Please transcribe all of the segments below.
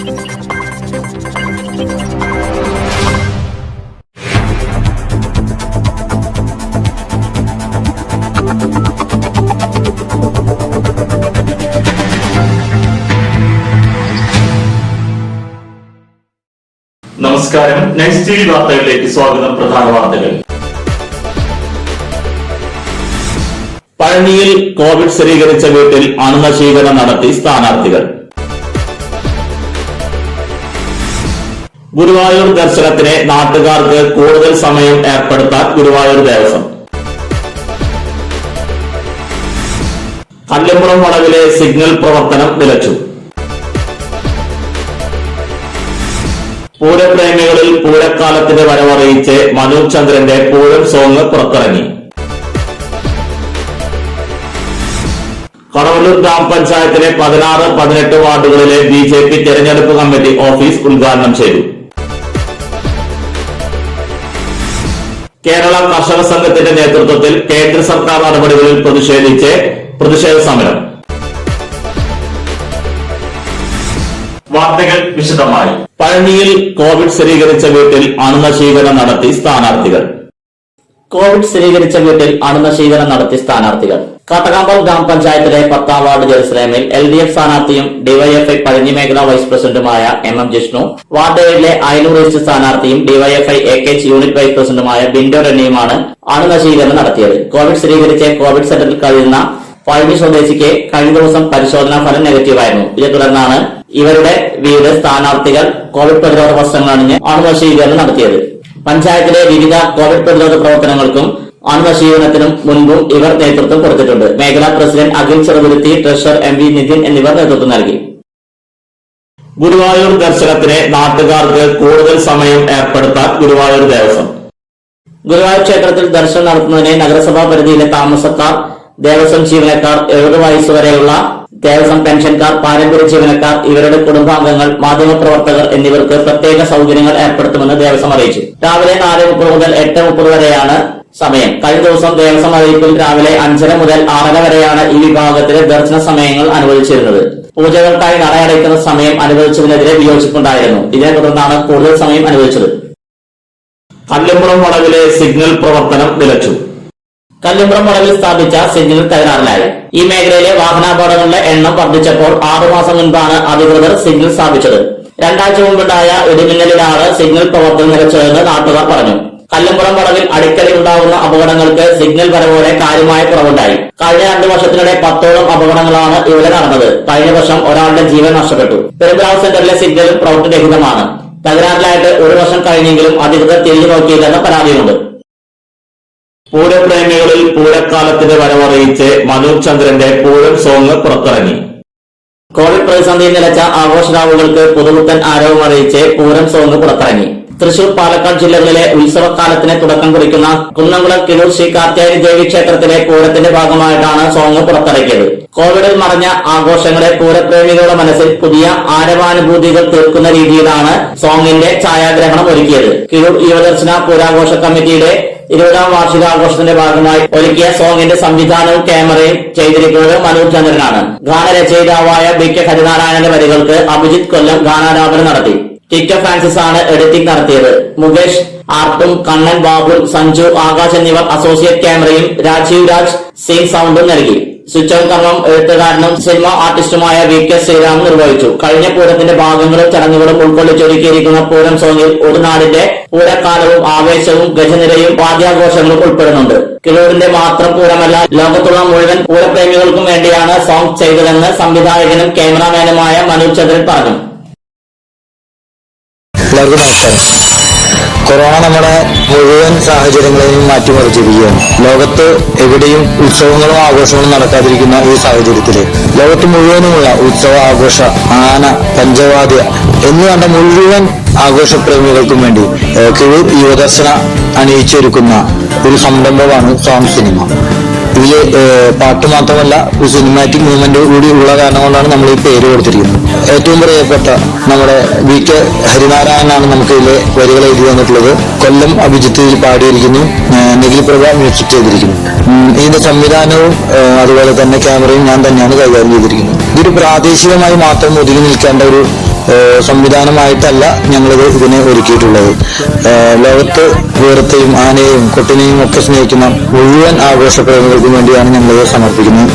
നമസ്കാരം. Next T V വാർത്തകളിലേക്ക് സ്വാഗതം. പ്രധാന വാർത്തകൾ. പഴനിയിൽ കോവിഡ് സ്ഥിരീകരിച്ച വീട്ടിൽ അണുനശീകരണം നടത്തി സ്ഥാനാർത്ഥികൾ. ഗുരുവായൂർ ദർശനത്തിന് നാട്ടുകാർക്ക് കൂടുതൽ സമയം ഏർപ്പെടുത്താൻ ഗുരുവായൂർ ദേവസ്വം. കല്ലുംപുറം വളവിലെ സിഗ്നൽ പ്രവർത്തനം നിലച്ചു. പൂരപ്രേമികളിൽ പൂരക്കാലത്തിന്റെ വരവറിയിച്ച് മനോജ് ചന്ദ്രന്റെ പൂരം സോങ് പുറത്തിറങ്ങി. കടവല്ലൂർ ഗ്രാമപഞ്ചായത്തിലെ 16, 18 വാർഡുകളിലെ BJP തെരഞ്ഞെടുപ്പ് കമ്മിറ്റി ഓഫീസ് ഉദ്ഘാടനം ചെയ്തു. കേരള കർഷക സംഘത്തിന്റെ നേതൃത്വത്തിൽ കേന്ദ്ര സർക്കാർ നടപടികളിൽ പ്രതിഷേധിച്ച് പ്രതിഷേധ സമരം. വാർത്തകൾ വിശദമായി. പഴനിയിൽ കോവിഡ് സ്ഥിരീകരിച്ച വീട്ടിൽ അണുനശീകരണം നടത്തി സ്ഥാനാർത്ഥികൾ. കോവിഡ് സ്ഥിരീകരിച്ച വീട്ടിൽ അണുനശീകരണം നടത്തി സ്ഥാനാർത്ഥികൾ. കാട്ടകാമ്പൽ ഗ്രാമപഞ്ചായത്തിലെ 10ാം വാർഡ് ജെറുസലേമിൽ LDF സ്ഥാനാർത്ഥിയും DYFI പഴഞ്ഞി മേഖലാ വൈസ് പ്രസിഡന്റുമായ MM ജിഷ്ണു, വാർഡ് 7ലെ അയലൂർ ഈസ്റ്റ് സ്ഥാനാർത്ഥിയും DYFI AKH യൂണിറ്റ് വൈസ് പ്രസിഡന്റുമായ ബിൻഡോ റെന്നിയുമാണ് അണുനശീകരണം നടത്തിയത്. കോവിഡ് സ്ഥിരീകരിച്ച് കോവിഡ് സെന്ററിൽ കഴിയുന്ന പഴഞ്ഞി സ്വദേശിക്ക് കഴിഞ്ഞ ദിവസം പരിശോധനാ ഫലം നെഗറ്റീവായിരുന്നു. ഇതേ തുടർന്നാണ് ഇവരുടെ വീട് സ്ഥാനാർത്ഥികൾ കോവിഡ് പ്രതിരോധ വസ്ത്രങ്ങൾ അണിഞ്ഞ് അണുനശീകരണം നടത്തിയത്. പഞ്ചായത്തിലെ വിവിധ കോവിഡ് പ്രതിരോധ പ്രവർത്തനങ്ങൾക്കും അണുനശീകരണത്തിനും മുൻപും ഇവർ നേതൃത്വം കൊടുത്തിട്ടുണ്ട്. മേഖലാ president Akhil Cheruthuruthy, treasurer MV Nithin എന്നിവർ നേതൃത്വം നൽകി. ഗുരുവായൂർ ദർശനത്തിന് നാട്ടുകാർക്ക് കൂടുതൽ സമയം ഏർപ്പെടുത്താൻ ഗുരുവായൂർ ദേവസ്വം. ഗുരുവായൂർ ക്ഷേത്രത്തിൽ ദർശനം നടത്തുന്നതിന് നഗരസഭാ പരിധിയിലെ താമസക്കാർ, ദേവസ്വം ജീവനക്കാർ, 70 വയസ്സുവരെയുള്ള ദേവസ്വം പെൻഷൻകാർ, പാരമ്പര്യ ജീവനക്കാർ, ഇവരുടെ കുടുംബാംഗങ്ങൾ, മാധ്യമപ്രവർത്തകർ എന്നിവർക്ക് പ്രത്യേക സൗകര്യങ്ങൾ ഏർപ്പെടുത്തുമെന്ന് ദേവസ്വം അറിയിച്ചു. രാവിലെ 4:30 മുതൽ 8:30 വരെയാണ് സമയം. കഴിഞ്ഞ ദിവസം ദേവസ്വം അറിയിപ്പിൽ രാവിലെ 5:30 മുതൽ 6:30 വരെയാണ് ഈ വിഭാഗത്തിലെ ദർശന സമയങ്ങൾ അനുവദിച്ചിരുന്നത്. പൂജകൾക്കായി നടയടയ്ക്കുന്ന സമയം അനുവദിച്ചതിനെതിരെ വിയോജിപ്പുണ്ടായിരുന്നു. ഇതിനെ തുടർന്നാണ് കൂടുതൽ സമയം അനുവദിച്ചത്. കല്ലുംപുറം വളവിലെ സിഗ്നൽ പ്രവർത്തനം നിലച്ചു. കല്ലുംപുറം വളവിൽ സ്ഥാപിച്ച സിഗ്നൽ തകരാറിലായി. ഈ മേഖലയിലെ വാഹനാപകടങ്ങളുടെ എണ്ണം വർദ്ധിച്ചപ്പോൾ 6 മാസം മുൻപാണ് അധികൃതർ സിഗ്നൽ സ്ഥാപിച്ചത്. 2 ആഴ്ച മുമ്പുണ്ടായ ഇടിമിന്നലിലാണ് സിഗ്നൽ പ്രവർത്തനം നിലച്ചതെന്ന് നാട്ടുകാർ പറഞ്ഞു. കല്ലുംപുറം വളവിൽ അടിക്കടി ഉണ്ടാകുന്ന അപകടങ്ങൾക്ക് സിഗ്നൽ വരവോടെ കാര്യമായ കുറവുണ്ടായി. കഴിഞ്ഞ 2 വർഷത്തിനിടെ 10ഓളം അപകടങ്ങളാണ് ഇവിടെ നടന്നത്. കഴിഞ്ഞ വർഷം ഒരാളുടെ ജീവൻ നഷ്ടപ്പെട്ടു. പെരുമ്പാവൂർ സെന്ററിലെ സിഗ്നലും പ്രവൃത്തിരഹിതമാണ്. തകരാറിലായിട്ട് 1 വർഷം കഴിഞ്ഞെങ്കിലും അധികൃതർ തിരിഞ്ഞു നോക്കിയില്ലെന്ന പരാതിയുണ്ട്. പൂരപ്രേമികളിൽ പൂരക്കാലത്തിന്റെ വരവറിയിച്ച് മനോജ് ചന്ദ്രന്റെ പൂരം സോങ് പുറത്തിറങ്ങി. കോവിഡ് പ്രതിസന്ധിയിൽ നിലച്ച ആഘോഷരാവുകൾക്ക് പുതുപുത്തൻ ആരവം അറിയിച്ച് പൂരം സോങ് പുറത്തിറങ്ങി. തൃശൂർ, പാലക്കാട് ജില്ലകളിലെ ഉത്സവകാലത്തിന് തുടക്കം കുറിക്കുന്ന കുന്നംകുളം കിഴൂർ ശ്രീ കാർത്യായനി ദേവി ക്ഷേത്രത്തിലെ പൂരത്തിന്റെ ഭാഗമായിട്ടാണ് സോങ് പുറത്തിറക്കിയത്. കോവിഡിൽ മറഞ്ഞ ആഘോഷങ്ങളെ പൂരപ്രേമികളുടെ മനസ്സിൽ പുതിയ ആരവാനുഭൂതികൾ തീർക്കുന്ന രീതിയിലാണ് സോങ്ങിന്റെ ഛായാഗ്രഹണം ഒരുക്കിയത്. കിഴൂർ യുവദർശന പൂരാഘോഷ കമ്മിറ്റിയുടെ 20ാം വാർഷികാഘോഷത്തിന്റെ ഭാഗമായി ഒരുക്കിയ സോങ്ങിന്റെ സംവിധാനവും ക്യാമറയും ചെയ്തിരിക്കുന്നത് മനോജ് ചന്ദ്രനാണ്. ഗാനരചയിതാവായ BK ഹരിനാരായണന്റെ വരികൾക്ക് അഭിജിത്ത് കൊല്ലം ഗാനാലാപനം നടത്തി. ടിറ്റോ ഫ്രാൻസിസ് ആണ് എഡിറ്റിംഗ് നടത്തിയത്. മുകേഷ് ആർട്ടും, കണ്ണൻ, ബാബുൽ, സഞ്ജു, ആകാശ് എന്നിവർ അസോസിയേറ്റ് ക്യാമറയും രാജീവ് രാജ് സിംഗ് സൗണ്ടും നൽകി. സ്വിച്ച് ഓൺ കർമ്മം എഴുത്തുകാരനും സിനിമ ആർട്ടിസ്റ്റുമായ VK ശ്രീറാം നിർവഹിച്ചു. കഴിഞ്ഞ പൂരത്തിന്റെ ഭാഗങ്ങളും ചടങ്ങുകളും ഉൾക്കൊള്ളിച്ചൊരുക്കിയിരിക്കുന്ന പൂരം സോങ്ങിൽ ഒരു നാടിന്റെ പൂരക്കാലവും ആവേശവും ഗജനിരയും വാദ്യാഘോഷങ്ങളും ഉൾപ്പെടുന്നുണ്ട്. കിഴൂരിന്റെ മാത്രം പൂരമല്ല, ലോകത്തുള്ള മുഴുവൻ പൂരപ്രേമികൾക്കും വേണ്ടിയാണ് സോങ് ചെയ്തതെന്ന് സംവിധായകനും ക്യാമറാമാനുമായ മനോജ് ചന്ദ്രൻ പറഞ്ഞു. കൊറോണ നമ്മുടെ മുഴുവൻ സാഹചര്യങ്ങളെയും മാറ്റിമറിച്ചിരിക്കുകയാണ്. ലോകത്ത് എവിടെയും ഉത്സവങ്ങളും ആഘോഷങ്ങളും നടക്കാതിരിക്കുന്ന ഈ സാഹചര്യത്തിൽ ലോകത്ത് മുഴുവനുമുള്ള ഉത്സവ ആഘോഷ, ആന, പഞ്ചവാദ്യ എന്ന് കണ്ട മുഴുവൻ ആഘോഷപ്രേമികൾക്കും വേണ്ടി കിഴൂർ യുവദർശന അണിയിച്ചൊരുക്കുന്ന ഒരു സംരംഭമാണ് സോങ് സിനിമ. ഇതില് പാട്ട് മാത്രമല്ല, ഒരു സിനിമാറ്റിക് മൂവ്മെന്റ് കൂടി ഉള്ള കാരണം കൊണ്ടാണ് നമ്മൾ ഈ പേര് കൊടുത്തിരിക്കുന്നത്. ഏറ്റവും പ്രിയപ്പെട്ട നമ്മുടെ VK ഹരിനാരായണനാണ് നമുക്ക് ഇതിലെ വരികൾ എഴുതി വന്നിട്ടുള്ളത്. കൊല്ലം അഭിജിത്ത് ഇതിൽ പാടിയിരിക്കുന്നു. നിഖിൽ പ്രഭ മ്യൂസിക് ചെയ്തിരിക്കുന്നു. ഇതിന്റെ സംവിധാനവും അതുപോലെ തന്നെ ക്യാമറയും ഞാൻ തന്നെയാണ് കൈകാര്യം ചെയ്തിരിക്കുന്നത്. ഇതൊരു പ്രാദേശികമായി മാത്രം ഒതുങ്ങി നിൽക്കേണ്ട ഒരു സംവിധാനമായിട്ടല്ല ഞങ്ങളിത് ഇതിനെ ഒരുക്കിയിട്ടുള്ളത്. ലോകത്ത് വീരത്തെയും ആനയെയും കൊട്ടിനെയും ഒക്കെ സ്നേഹിക്കുന്ന മുഴുവൻ ആഘോഷപ്രേമികൾക്കും വേണ്ടിയാണ് ഞങ്ങളിത് സമർപ്പിക്കുന്നത്.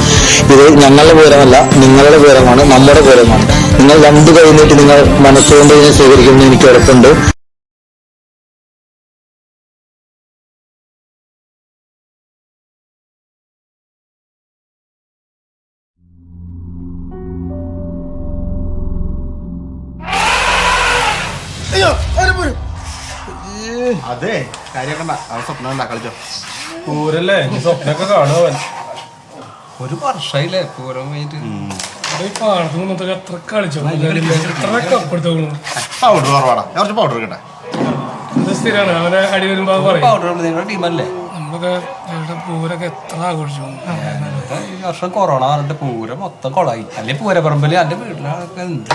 ഇത് ഞങ്ങളുടെ പൂരമല്ല, നിങ്ങളുടെ പൂരമാണ്, നമ്മുടെ പൂരമാണ്. നിങ്ങൾ രണ്ടു കൈ നീട്ടി നിങ്ങൾ മനസ്സുകൊണ്ട് ഇതിനെ സ്വീകരിക്കുമെന്ന് എനിക്ക് ഉറപ്പുണ്ട്. അതെ കാര്യക്കണ്ട, അവൻ സ്വപ്നം ഉണ്ടാ കളിച്ചോ. പൂരല്ലേ സ്വപ്നൊക്കെ കാണുവൻ. ഒരു വർഷമായില്ലേ പൂരം കഴിഞ്ഞിട്ട്. എത്ര കളിച്ചോ, എത്ര കപ്പെടുത്തോളൂ. പൗഡർ കുറവാടാ, കുറച്ച് പൗഡർ കിട്ടെ. സ്ഥിരമാണ് അവനെ അടി വരുമ്പോ പൗഡർ നിങ്ങളുടെ ടീമല്ലേ? നമ്മളൊക്കെ പൂരൊക്കെ എത്ര ആഘോഷിച്ചു. ഈ വർഷം കൊറോണ പറഞ്ഞിട്ട് പൂരം മൊത്തം കൊളായി. അല്ലെ പൂരപ്പറമ്പില് എന്റെ വീട്ടിലൊക്കെ എന്ത്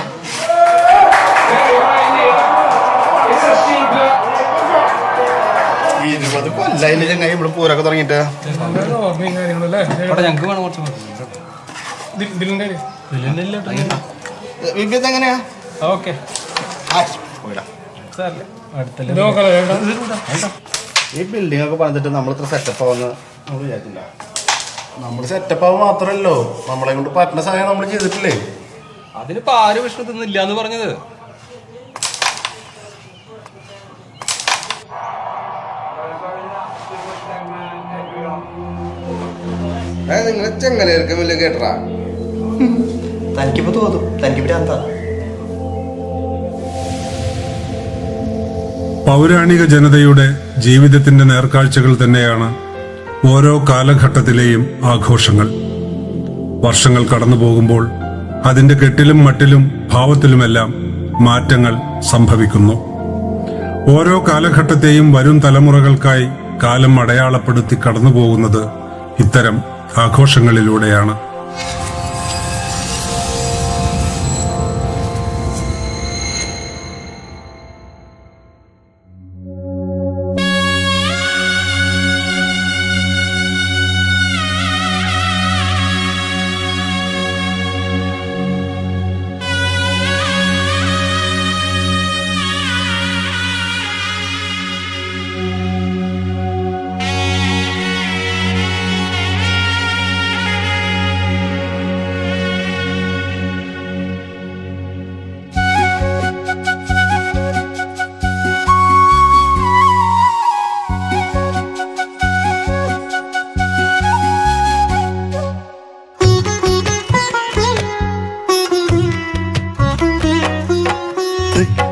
20 കൊല്ലായില്ലേ ചങ്ങായി ഇവിടെ പൂരൊക്കെ തുടങ്ങിയിട്ട്. ഓർമ്മയും കാര്യങ്ങളല്ലേ. അവിടെ ഞങ്ങക്ക് വേണം കുറച്ച് എങ്ങനെയാ? ഓക്കെ ഈ ബിൽഡിംഗ് ഒക്കെ പണിതിട്ട് നമ്മൾ ഇത്ര സെറ്റപ്പ് ആവുന്ന നമ്മൾ വിചാരിച്ചില്ല. നമ്മൾ സെറ്റപ്പ് ആവുക മാത്രമല്ലോ, നമ്മളെ കൊണ്ട് പറ്റുന്ന സാധനം നമ്മൾ ചെയ്തിട്ടില്ലേ. അതിനിപ്പോ ആരും വിഷമത്തൊന്നും ഇല്ലാന്ന് പറഞ്ഞത്. നിങ്ങളെ ചെങ്ങലേർക്കും വലിയ കേട്ടറാ. തനിക്കിപ്പോ തോന്നും, തനിക്ക് ഭ്രാന്താ. പൗരാണിക ജനതയുടെ ജീവിതത്തിന്റെ നേർക്കാഴ്ചകൾ തന്നെയാണ് ഓരോ കാലഘട്ടത്തിലെയും ആഘോഷങ്ങൾ. വർഷങ്ങൾ കടന്നു പോകുമ്പോൾ അതിന്റെ കെട്ടിലും മട്ടിലും ഭാവത്തിലുമെല്ലാം മാറ്റങ്ങൾ സംഭവിക്കുന്നു. ഓരോ കാലഘട്ടത്തെയും വരും തലമുറകൾക്കായി കാലം അടയാളപ്പെടുത്തി കടന്നുപോകുന്നത് ഇത്തരം ആഘോഷങ്ങളിലൂടെയാണ്.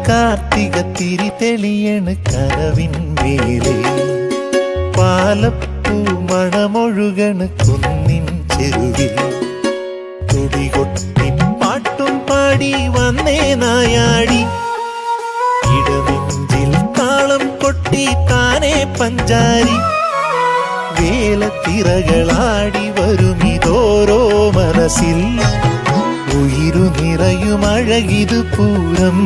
കാർത്തിക തിരി തെളിയണ് കനവിൻ മേലെ, പാലപ്പൂ മണമൊഴുകണ് കുന്നിൻ ചെരുവിൽ. തുടികൊട്ടി പാട്ടും പാടി വന്നേ നായാടി, ഇടനെഞ്ചിൽ താളം കൊട്ടി താനേ പഞ്ചാരി. വേലത്തിറകളാടി വരുമിതോരോ മനസ്സിൽ, ഉയിരു നിറയുമഴകിതു പൂരം.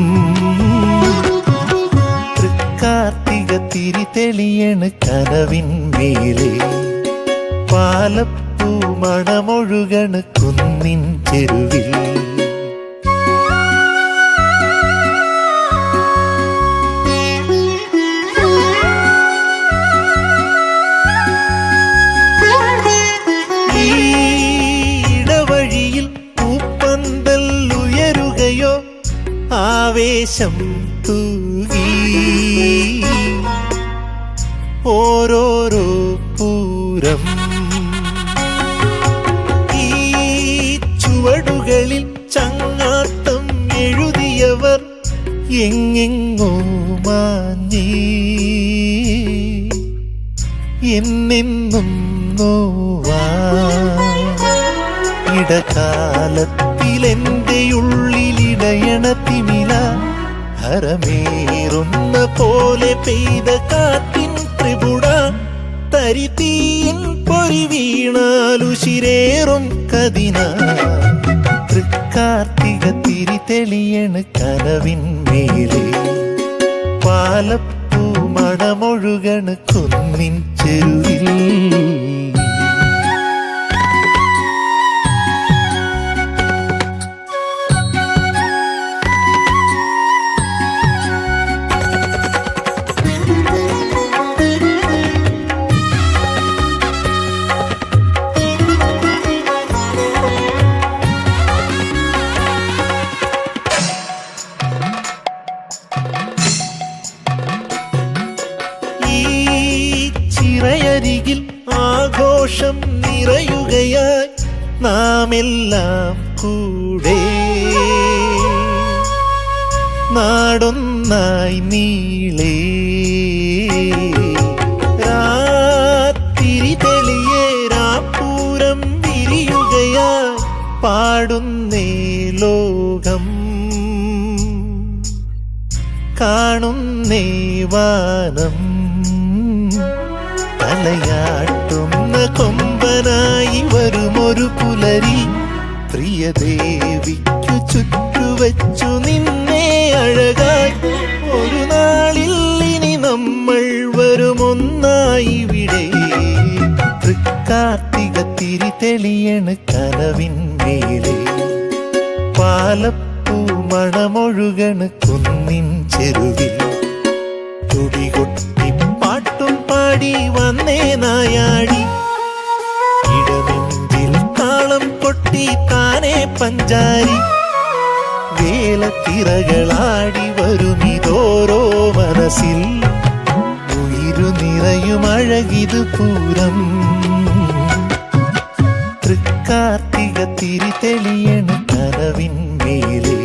തൃക്കാർത്തിക തിരി തെളിയണ് കനവിൻ മേലെ, പാലപ്പൂ മണമൊഴുകണ് കുന്നിൻ ചെരുവിൽ. ആവേശം തൂകി ഓരോരോ പൂരം, ഈ ചുവടുകളിൽ ചങ്ങാത്തം എഴുതിയവർ എങ്ങെങ്ങോ മാഞ്ഞി, എന്നെന്നും നോവാ. ഇടകാലത്തിലെന്റെ ഉള്ളിലിടയണ തിമില, ഹരമേറുന്ന പോലെ പെയ്ത കാറ്റിൻ ത്രിപുട. തരിതീൻ പൊരി വീണാലുശിരേറും കതിന, തൃക്കാർത്തിക തിരി തെളിയണ് കനവിൻ മേലെ, പാലപ്പൂ മണമൊഴുകണ് കുന്നിൻ ചെരുവിൽ. സന്തോഷം നിറയുകയായി നാമെല്ലാം കൂടെ നാടൊന്നായി നീളേ രാത്തിരി തെളിയേരാപ്പൂരം വിരിയുകയായി പാടുന്നേ ലോകം കാണുന്നേ വാനം തലയാട്ടുന്ന കൊമ്പനായി വരുമൊരു പുലരി പ്രിയദേവിക്കു ചുറ്റുവച്ചു നിന്നെ അഴകായി ഒരു നാളിൽ ഇനി നമ്മൾ വരുമൊന്നായി ഇവിടെ തൃക്കാർത്തിക തിരി തെളിയണ കനവിൻ മേലെ പാലപ്പൂ മണമൊഴുകണ് കുന്നിൻ ചെരുവിൽ തുടികൊട്ടി പാട്ടും പാടി വന്നേ നായാടി ഇടനെഞ്ചിൽ താളം കൊട്ടി താനേ പഞ്ചാരി വേലത്തിറകളാടി വരുമിതോരോ മനസ്സിൽ ഉയിരു നിറയും അഴകിതു പൂരം തൃക്കാർത്തിക തിരി തെളിയണ കനവിൻ മേലെ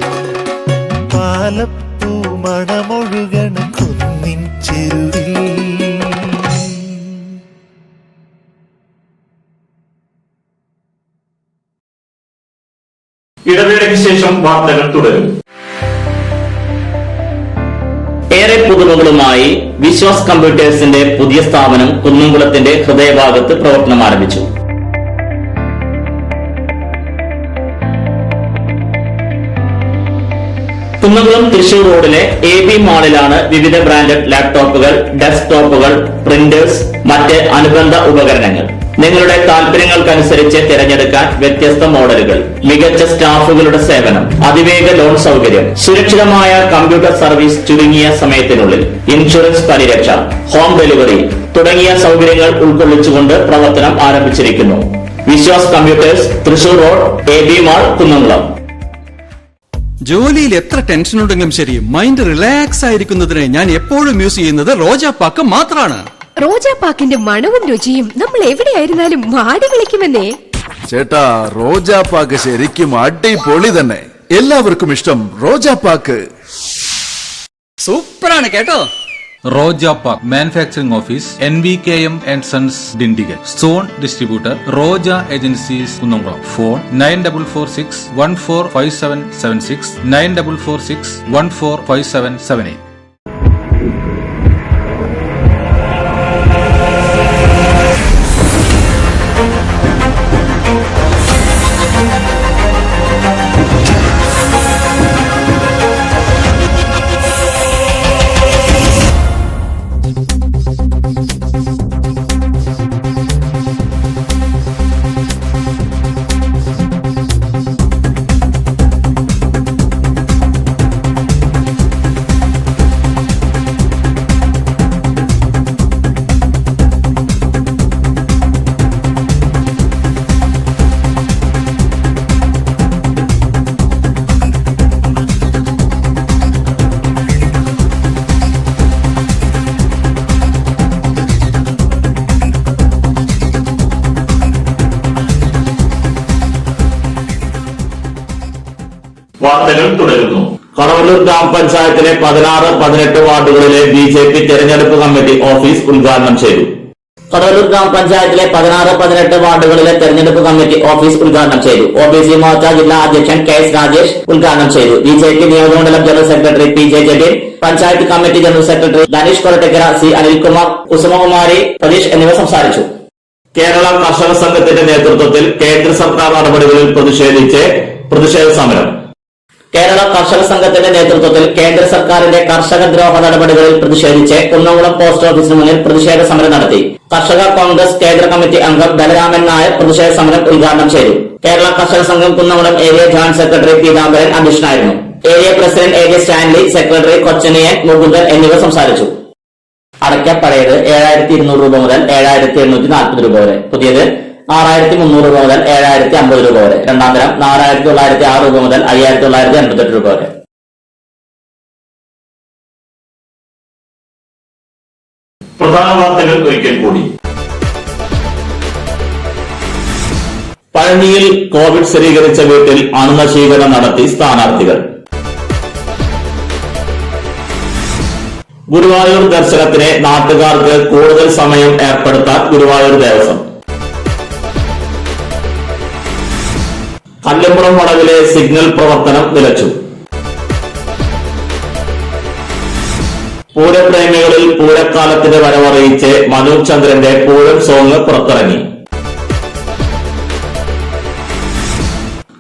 പാലപ്പൂ മണമൊഴുകണ കുന്നിൻ ചെരുവിൽ. ഇടവേളയ്ക്ക് ശേഷം വാർത്തകൾ തുടരും. ഏറെ പുതുമകളുമായി വിശ്വാസ് കമ്പ്യൂട്ടേഴ്സിന്റെ പുതിയ സ്ഥാപനം കുന്നംകുളത്തിന്റെ ഹൃദയഭാഗത്ത് പ്രവർത്തനം ആരംഭിച്ചു. കുന്നംകുളം തൃശൂർ റോഡിലെ AB മാളിലാണ് വിവിധ ബ്രാൻഡഡ് ലാപ്ടോപ്പുകൾ, ഡെസ്ക്ടോപ്പുകൾ, പ്രിന്റേഴ്സ്, മറ്റ് അനുബന്ധ ഉപകരണങ്ങൾ. നിങ്ങളുടെ താൽപര്യങ്ങൾക്കനുസരിച്ച് തിരഞ്ഞെടുക്കാൻ വ്യത്യസ്ത മോഡലുകൾ, മികച്ച സ്റ്റാഫുകളുടെ സേവനം, അതിവേഗ ലോൺ സൗകര്യം, സുരക്ഷിതമായ കമ്പ്യൂട്ടർ സർവീസ് ചുരുങ്ങിയ സമയത്തിനുള്ളിൽ, ഇൻഷുറൻസ് പരിരക്ഷ, ഹോം ഡെലിവറി തുടങ്ങിയ സൗകര്യങ്ങൾ ഉൾക്കൊള്ളിച്ചുകൊണ്ട് പ്രവർത്തനം ആരംഭിച്ചിരിക്കുന്നു. Vishwas computers, Thrissur road, AB mall, Kunnamkulam. ജോലിയിൽ എത്ര ടെൻഷൻ ഉണ്ടെങ്കിലും ശരി, മൈൻഡ് റിലാക്സ് ആയിരിക്കുന്നതിന് ഞാൻ എപ്പോഴും യൂസ് ചെയ്യുന്നത് റോജാപ്പാക്ക് മാത്രമാണ്. റോജാപ്പാക്കിന്റെ മണവും രുചിയും നമ്മൾ എവിടെയായിരുന്നാലും മാടി വിളിക്കുമെന്നേ. ചേട്ടാ, റോജാപ്പാക്ക് ശരിക്കും അടിപൊളി തന്നെ. എല്ലാവർക്കും ഇഷ്ടം റോജാപ്പാക്ക്. സൂപ്പറാണ് കേട്ടോ. Rojapakku manufacturing office NVKM and Sons Dindigul. Zone distributor Roja agencies Kunnamkulam. Phone 9446145776 9446145778. വാർത്തകൾ തുടരുന്നു. കടവല്ലൂർ ഗ്രാമപഞ്ചായത്തിലെ 16, 18 വാർഡുകളിലെ BJP തെരഞ്ഞെടുപ്പ് കമ്മിറ്റി ഓഫീസ് ഉദ്ഘാടനം ചെയ്തു. കടവല്ലൂർ ഗ്രാമപഞ്ചായത്തിലെ 16, 18 വാർഡുകളിലെ തെരഞ്ഞെടുപ്പ് കമ്മിറ്റി ഓഫീസ് ഉദ്ഘാടനം ചെയ്തു. OBC മോർച്ച ജില്ലാ അധ്യക്ഷൻ KS രാജേഷ് ഉദ്ഘാടനം ചെയ്തു. BJP നിയോജകമണ്ഡലം general secretary PJ Jaleel, panchayat committee general secretary Dhaneesh Korattakkara, C Anilkumar, Kusumakumari, Pratheesh എന്നിവർ സംസാരിച്ചു. കേരള കർഷക സംഘത്തിന്റെ നേതൃത്വത്തിൽ കേന്ദ്ര സർക്കാർ നടപടികളിൽ പ്രതിഷേധിച്ച് പ്രതിഷേധ സമരം. കേരള കർഷക സംഘത്തിന്റെ നേതൃത്വത്തിൽ കേന്ദ്ര സർക്കാരിന്റെ കർഷക ദ്രോഹ നടപടികളിൽ പ്രതിഷേധിച്ച് കുന്നംകുളം പോസ്റ്റ് ഓഫീസിന് മുന്നിൽ പ്രതിഷേധ സമരം നടത്തി. കർഷക കോൺഗ്രസ് കേന്ദ്ര കമ്മിറ്റി അംഗം ബലരാമൻ നായർ പ്രതിഷേധ സമരം ഉദ്ഘാടനം ചെയ്തു. Kerala Karshaka Sangham Kunnamkulam area joint secretary Peethambaran അധ്യക്ഷനായിരുന്നു. Area president AJ Stanley, secretary Kochaniyan, Mukundan എന്നിവർ സംസാരിച്ചു. അടയ്ക്ക പഴയത് 7200 രൂപ മുതൽ 7840 രൂപ വരെ, പുതിയത് 6300 രൂപ മുതൽ 7050 രൂപ വരെ, രണ്ടാം തരം 4906 രൂപ മുതൽ 5988 രൂപ വരെ. പ്രധാന വാർത്തകൾ ഒരിക്കൽ കൂടി. പഴനിയിൽ കോവിഡ് സ്ഥിരീകരിച്ച വീട്ടിൽ അണുനശീകരണം നടത്തി സ്ഥാനാർത്ഥികൾ. ഗുരുവായൂർ ദർശനത്തിന് നാട്ടുകാർക്ക് കൂടുതൽ സമയം ഏർപ്പെടുത്താൻ ഗുരുവായൂർ ദേവസ്വം. കല്ലുംപുറം വളവിലെ സിഗ്നൽ പ്രവർത്തനം നിലച്ചു. പൂരപ്രേമികളിൽ പൂരക്കാലത്തിന്റെ വരവറിയിച്ച് മനോജ് ചന്ദ്രന്റെ പൂരം സോങ് പുറത്തിറങ്ങി.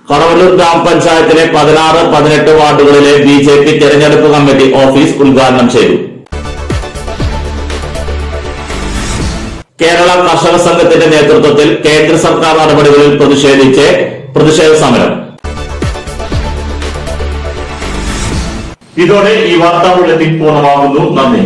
കടവല്ലൂർ ഗ്രാമപഞ്ചായത്തിലെ 16, 18 വാർഡുകളിലെ BJP തെരഞ്ഞെടുപ്പ് കമ്മിറ്റി ഓഫീസ് ഉദ്ഘാടനം ചെയ്തു. കേരള കർഷക സംഘത്തിന്റെ നേതൃത്വത്തിൽ കേന്ദ്ര സർക്കാർ നടപടികളിൽ പ്രതിഷേധിച്ച് പ്രതിഷേധ സമരം. ഇതോടെ ഈ വാർത്താ ബുള്ളറ്റിൻ പൂർണ്ണമാകുന്നു. നന്ദി.